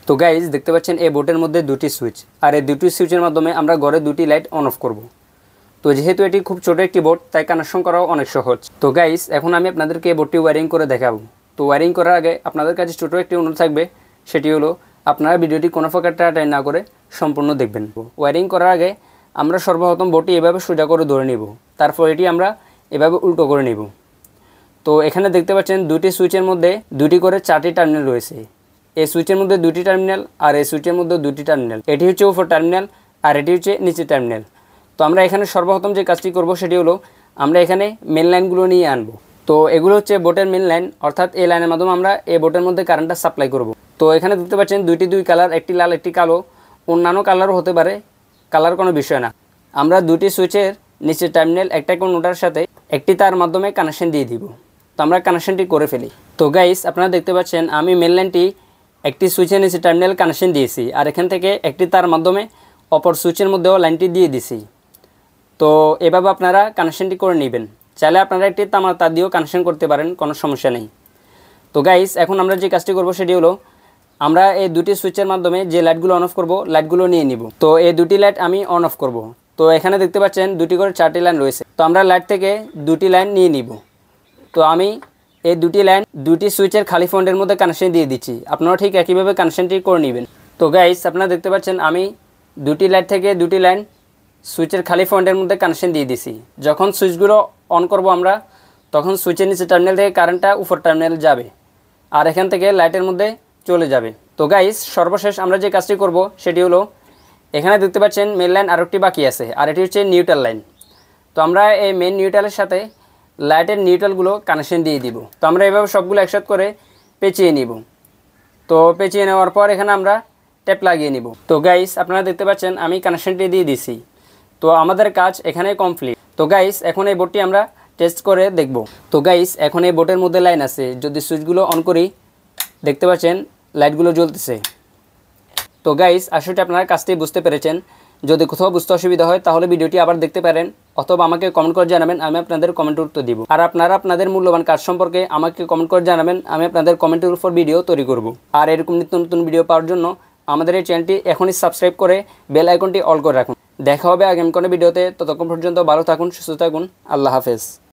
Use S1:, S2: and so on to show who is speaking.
S1: তো গাইজ দেখতে পাচ্ছেন এই বোর্ডের মধ্যে দুটি সুইচ, আর এই দুটি সুইচের মাধ্যমে আমরা ঘরে দুটি লাইট অন অফ করব। তো যেহেতু এটি খুব ছোটো একটি বোর্ড, তাই কানেকশন করাও অনেক সহজ। তো গাইজ এখন আমি আপনাদেরকে এই বোর্ডটি ওয়ারিং করে দেখাবো। তো ওয়ারিং করার আগে আপনাদের কাছে ছোটো একটি অনুরোধ থাকবে, সেটি হলো আপনারা ভিডিওটি কোনো প্রকার টাটাই না করে সম্পূর্ণ দেখবেন। ওয়ারিং করার আগে আমরা সর্বপ্রথম বোর্ডটি এভাবে সোজা করে ধরে নিব, তারপর এটি আমরা এভাবে উল্টো করে নিব। তো এখানে দেখতে পাচ্ছেন দুটি সুইচের মধ্যে দুটি করে 4টি টার্মিনাল রয়েছে। এই সুইচের মধ্যে দুটি টার্মিনাল আর এই সুইচের মধ্যে দুটি টার্মিনাল, এটি হচ্ছে উপর টার্মিনাল আর এটি হচ্ছে নিচের টার্মিনাল। তো আমরা এখানে সর্বপ্রথম যে কাজটি করব সেটি হলো আমরা এখানে মেন লাইনগুলো নিয়ে আনব। তো এগুলো হচ্ছে বোর্ডের মেন লাইন, অর্থাৎ এই লাইনের মাধ্যমে আমরা এই বোর্ডের মধ্যে কারেন্টটা সাপ্লাই করব। তো এখানে দেখতে পাচ্ছেন দুই কালার, একটি লাল একটি কালো, অন্যান্য কালারও হতে পারে, কালার কোনো বিষয় না। আমরা দুটি সুইচের নিচের টার্মিনাল একটা কোনোটার সাথে একটি তার মাধ্যমে কানেকশন দিয়ে দিব। তো আমরা কানেকশনটি করে ফেলি। তো গাইস আপনারা দেখতে পাচ্ছেন আমি মেন লাইনটি একটি সুইচের নিচে টার্মিনাল কানেকশন দিয়েছি, আর এখান থেকে একটি তার মাধ্যমে অপর সুইচের মধ্যেও লাইনটি দিয়ে দিছি। তো এভাবে আপনারা কানেকশনটি করে নেবেন। চাইলে আপনারা একটি তামার তার দিয়েও কানেকশন করতে পারেন, কোনো সমস্যা নেই। তো গাইস এখন আমরা যে কাজটি করব সেটি হলো আমরা এই দুটি সুইচের মাধ্যমে যে লাইটগুলো অন অফ করব লাইটগুলো নিয়ে নিব। তো এই দুটি লাইট আমি অন অফ করব। তো এখানে দেখতে পাচ্ছেন দুটি করে 4টি লাইন রয়েছে। তো আমরা লাইট থেকে দুটি লাইন নিয়ে নিব। তো আমি এই দুটি লাইন দুটি সুইচের খালি পয়েন্টের মধ্যে কানেকশন দিয়ে দিচ্ছি, আপনারা ঠিক একইভাবে কানেকশনটি করে নেবেন। তো গাইস আপনারা দেখতে পাচ্ছেন আমি দুটি লাইট থেকে দুটি লাইন সুইচের খালি পয়েন্টের মধ্যে কানেকশন দিয়ে দিছি। যখন সুইচগুলো অন করব আমরা, তখন সুইচের নিচে টার্মিনাল থেকে কারেন্টটা উপর টার্মিনাল যাবে আর এখান থেকে লাইটের মধ্যে চলে যাবে। তো গাইস সর্বশেষ আমরা যে কাজটি করব সেটি হলো এখানে দেখতে পাচ্ছেন মেন লাইন আরেকটি বাকি আছে, আর এটি হচ্ছে নিউট্রাল লাইন। তো আমরা এই মেন নিউট্রালের সাথে লাইটের নিউট্রালগুলো কানেকশন দিয়ে দিব। তো আমরা এভাবে সবগুলো একসাথে করে পেঁচিয়ে নিব। তো পেঁচিয়ে নেওয়ার পর এখানে আমরা ট্যাপ লাগিয়ে নিব। তো গাইস আপনারা দেখতে পাচ্ছেন আমি কানেকশনটি দিয়ে দিছি। তো আমাদের কাজ এখানে কমপ্লিট। তো গাইস এখন এই বোর্ডটি আমরা টেস্ট করে দেখব। তো গাইস এখন এই বোর্ডের মধ্যে লাইন আছে, যদি সুইচগুলো অন করি দেখতে পাচ্ছেন লাইটগুলো জ্বলতেছে। তো গাইস আসলে আপনারা কাজটি বুঝতে পেরেছেন। যদি কোথাও বুঝতে অসুবিধা হয় তাহলে ভিডিওটি আবার দেখতে পারেন, অথবা আমাকে কমেন্ট করে জানাবেন, আমি আপনাদের কমেন্টের উত্তর দিব। আর আপনারা আপনাদের মূল্যবান কাজ সম্পর্কে আমাকে কমেন্ট করে জানাবেন, আমি আপনাদের কমেন্টের উপর ভিডিও তৈরি করব। আর এরকম নিত্য নতুন ভিডিও পাওয়ার জন্য আমাদের এই চ্যানেলটি এখনই সাবস্ক্রাইব করে বেল আইকনটি অল করে রাখুন। দেখা হবে আগামী কোনো ভিডিওতে। ততক্ষণ পর্যন্ত ভালো থাকুন, সুস্থ থাকুন। আল্লাহ হাফেজ।